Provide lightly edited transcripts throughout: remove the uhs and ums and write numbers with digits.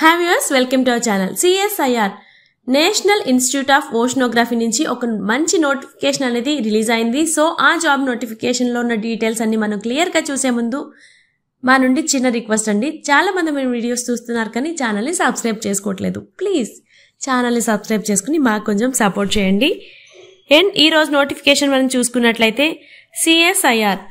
Hi viewers, welcome to our channel. CSIR national institute of oceanography నుంచి ఒక మంచి notification అనేది రిలీజ్ అయింది. సో ఆ జాబ్ నోటిఫికేషన్ లో ఉన్న డీటెయిల్స్ అన్ని మనం క్లియర్ గా చూసే ముందు మా నుండి చిన్న రిక్వెస్ట్ అండి. చాలా మంది మీరు వీడియోస్ చూస్తున్నారు కానీ ఛానల్ ని సబ్స్క్రైబ్ చేసుకోవట్లేదు. ప్లీజ్ ఛానల్ ని సబ్స్క్రైబ్ చేసుకుని మాకు కొంచెం సపోర్ట్ చేయండి. అండ్ ఈ రోజు నోటిఫికేషన్ మనం చూసుకున్నట్లయితే సిఎస్ఐఆర్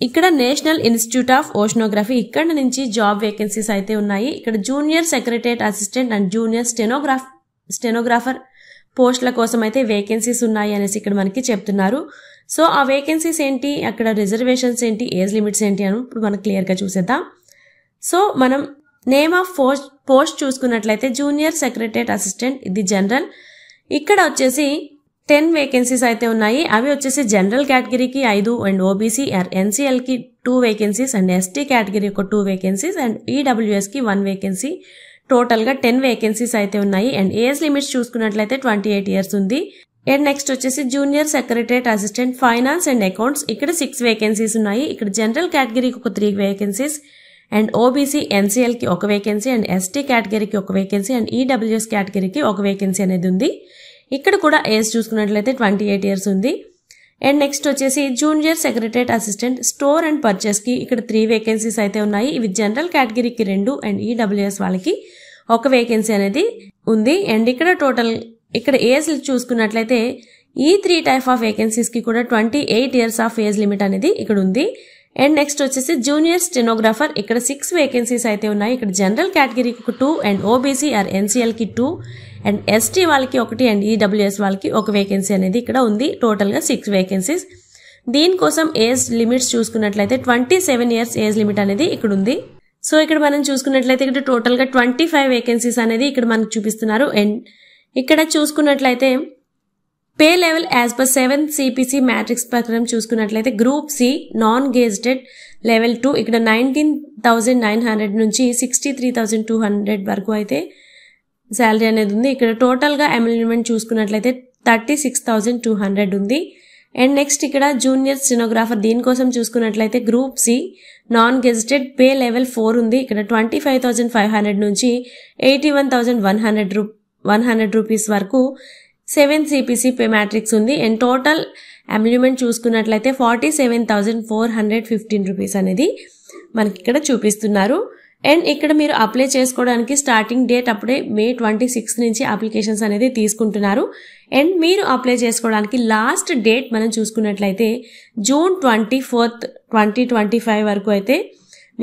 ఇక్కడ నేషనల్ ఇన్స్టిట్యూట్ ఆఫ్ ఓషనోగ్రఫీ ఇక్కడ నుంచి జాబ్ వేకెన్సీస్ అయితే ఉన్నాయి. ఇక్కడ junior secretariat assistant and junior stenographer పోస్టుల కోసం అయితే వేకెన్సీస్ ఉన్నాయి అనేసి ఇక్కడ మనకి చెప్తున్నారు. సో ఆ వేకెన్సీస్ ఏంటి, అక్కడ రిజర్వేషన్స్ ఏంటి, ఏజ్ లిమిట్స్ ఏంటి అని ఇప్పుడు మనం క్లియర్ గా చూసేద్దాం. సో మనం నేమ్ ఆఫ్ పోస్ట్ చూసుకున్నట్లయితే జూనియర్ సెక్రటరియట్ అసిస్టెంట్, ఇది జనరల్. ఇక్కడ వచ్చేసి 10 వేకెన్సీస్ అయితే ఉన్నాయి. అవి వచ్చేసి జనరల్ కేటగిరీకి 5 అండ్ ఓబీసీ ఎన్సీఎల్ కి 2 వేకెన్సీస్ అండ్ ఎస్టీ కేటగిరీ ఒక 2 వేకెన్సీస్ అండ్ ఈడబ్ల్యూఎస్ కి 1 వేకెన్సీ. టోటల్ గా 10 వేకెన్సీస్ అయితే ఉన్నాయి. అండ్ ఏజ్ లిమిట్స్ చూసుకున్నట్లయితే 28 ఇయర్స్ ఉంది. అండ్ నెక్స్ట్ వచ్చేసి junior secretariat assistant finance and accounts, ఇక్కడ 6 వేకెన్సీస్ ఉన్నాయి. ఇక్కడ జనరల్ కేటగిరీకి ఒక 3 వేకెన్సీస్ అండ్ ఓబీసీ ఎన్సీఎల్ కి 1 వేకెన్సీ అండ్ ఎస్టీ కేటగిరీకి 1 వేకెన్సీ అండ్ ఈడబ్ల్యూఎస్ కేటగిరీకి 1 వేకెన్సీ అనేది ఉంది. ఇక్కడ కూడా ఏజ్ చూసుకున్నట్లయితే 28 ఇయర్స్ ఉంది. అండ్ నెక్స్ట్ వచ్చేసి junior secretariat assistant store and purchase కి ఇక్కడ 3 వేకెన్సీస్ అయితే ఉన్నాయి. ఇవి జనరల్ కేటగిరీకి 2 అండ్ ఈడబ్ల్యూఎస్ వాళ్ళకి 1 వేకెన్సీ అనేది ఉంది. అండ్ ఇక్కడ టోటల్ ఇక్కడ ఏజ్ చూసుకున్నట్లయితే ఈ 3 టైప్ ఆఫ్ వేకెన్సీస్ కి కూడా 28 ఇయర్స్ ఆఫ్ ఏజ్ లిమిట్ అనేది ఇక్కడ ఉంది. అండ్ నెక్స్ట్ వచ్చేసి జూనియర్ స్టెనోగ్రాఫర్, ఇక్కడ 6 వేకెన్సీస్ అయితే ఉన్నాయి. ఇక్కడ జనరల్ కేటగిరీకి 2 అండ్ ఓబీసీ ఎన్సీఎల్ కి 2 అండ్ ఎస్టీ వాళ్ళకి 1 అండ్ ఈడబ్ల్యూఎస్ వాళ్ళకి 1 వేకెన్సీ అనేది ఇక్కడ ఉంది. టోటల్ గా 6 వేకెన్సీస్. దీనికోసం ఏజ్ లిమిట్స్ చూసుకున్నట్లయితే 27 ఇయర్స్ ఏజ్ లిమిట్ అనేది ఇక్కడ ఉంది. సో ఇక్కడ మనం చూసుకున్నట్లయితే ఇక్కడ టోటల్ గా 25 వేకెన్సీస్ అనేది ఇక్కడ మనకు చూపిస్తున్నారు. అండ్ ఇక్కడ చూసుకున్నట్లయితే pay level as per 7 CPC matrix ప్రకారం చూసుకున్నట్లయితే group C non gazetted level 2 ఇక్కడ 19,900 నుంచి 63,200 వరకు అయితే శాలరీ అనేది ఉంది. ఇక్కడ టోటల్ గా ఎమ్యూల్మెంట్ చూసుకున్నట్లయితే 36,200 ఉంది. అండ్ నెక్స్ట్ ఇక్కడ జూనియర్ స్టెనోగ్రాఫర్, దీనికోసం చూసుకున్నట్లయితే group C non gazetted pay level 4 ఉంది. ఇక్కడ 25,500 నుంచి 81,100 రూపీస్ వరకు 7 సిపిసి పే మ్యాట్రిక్స్ ఉంది. అండ్ టోటల్ ఎమ్యూల్మెంట్ చూసుకున్నట్లయితే 47,415 రూపీస్ అనేది మనకి ఇక్కడ చూపిస్తున్నారు. అండ్ ఇక్కడ మీరు అప్లై చేసుకోవడానికి స్టార్టింగ్ డేట్ అప్పుడే May 26 నుంచి అప్లికేషన్స్ అనేది తీసుకుంటున్నారు. అండ్ మీరు అప్లై చేసుకోవడానికి లాస్ట్ డేట్ మనం చూసుకున్నట్లయితే June 24, 2025 వరకు అయితే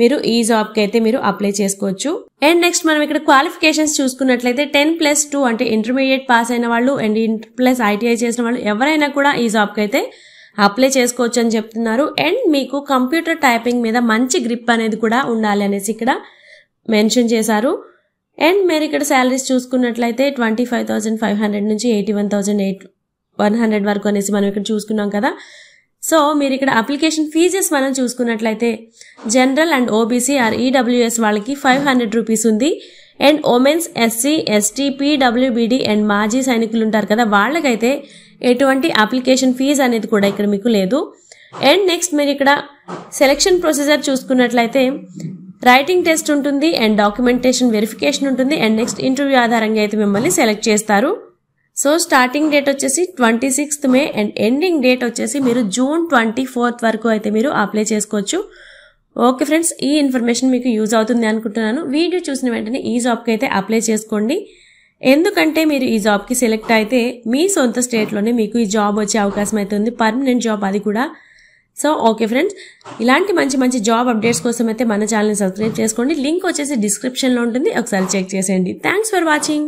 మీరు ఈ జాబ్ కి అయితే మీరు అప్లై చేసుకోవచ్చు. అండ్ నెక్స్ట్ మనం ఇక్కడ క్వాలిఫికేషన్స్ చూసుకున్నట్లయితే 10+2 అంటే ఇంటర్మీడియట్ పాస్ అయిన వాళ్ళు అండ్ ప్లస్ ఐటీఐ చేసిన వాళ్ళు ఎవరైనా కూడా ఈ జాబ్ కి అయితే అప్లై చేసుకోవచ్చు అని చెప్తున్నారు. అండ్ మీకు కంప్యూటర్ టైపింగ్ మీద మంచి గ్రిప్ అనేది కూడా ఉండాలి అనేసి ఇక్కడ మెన్షన్ చేశారు. అండ్ మీరు ఇక్కడ శాలరీస్ చూసుకున్నట్లయితే 25,500 నుంచి 81,100 వరకు అనేసి మనం ఇక్కడ చూసుకున్నాం కదా. సో మీరు ఇక్కడ అప్లికేషన్ ఫీజెస్ మనం చూసుకున్నట్లయితే జనరల్ అండ్ ఓబీసీ ఈడబ్ల్యూఎస్ వాళ్ళకి 500 రూపీస్ ఉంది. And women's SC ST PWBD and మాజీ సైనికులు ఉంటారు కదా, వాళ్ళకైతే ఎటువంటి అప్లికేషన్ ఫీజు అనేది కూడా ఇక్కడ మీకు లేదు. అండ్ నెక్స్ట్ మీరు ఇక్కడ సెలెక్షన్ ప్రొసీజర్ చూసుకున్నట్లయితే రైటింగ్ టెస్ట్ ఉంటుంది అండ్ డాక్యుమెంటేషన్ వెరిఫికేషన్ ఉంటుంది. అండ్ నెక్స్ట్ ఇంటర్వ్యూ ఆధారంగా అయితే మిమ్మల్ని సెలెక్ట్ చేస్తారు. సో స్టార్టింగ్ డేట్ వచ్చేసి 26th May and ending date వచ్చేసి మీరు June 24th వరకు అయితే మీరు అప్లై చేసుకోవచ్చు. ఓకే ఫ్రెండ్స్, ఈ ఇన్ఫర్మేషన్ మీకు యూజ్ అవుతుంది అనుకుంటున్నాను. వీడియో చూసిన వెంటనే ఈ జాబ్కి అయితే అప్లై చేసుకోండి. ఎందుకంటే మీరు ఈ జాబ్కి సెలెక్ట్ అయితే మీ సొంత స్టేట్లోనే మీకు ఈ జాబ్ వచ్చే అవకాశం అయితే ఉంది, పర్మనెంట్ జాబ్ అది కూడా. సో ఓకే ఫ్రెండ్స్, ఇలాంటి మంచి మంచి జాబ్ అప్డేట్స్ కోసం అయితే మన ఛానల్ని సబ్స్క్రైబ్ చేసుకోండి. లింక్ వచ్చేసి డిస్క్రిప్షన్లో ఉంటుంది, ఒకసారి చెక్ చేసేయండి. Thanks for watching.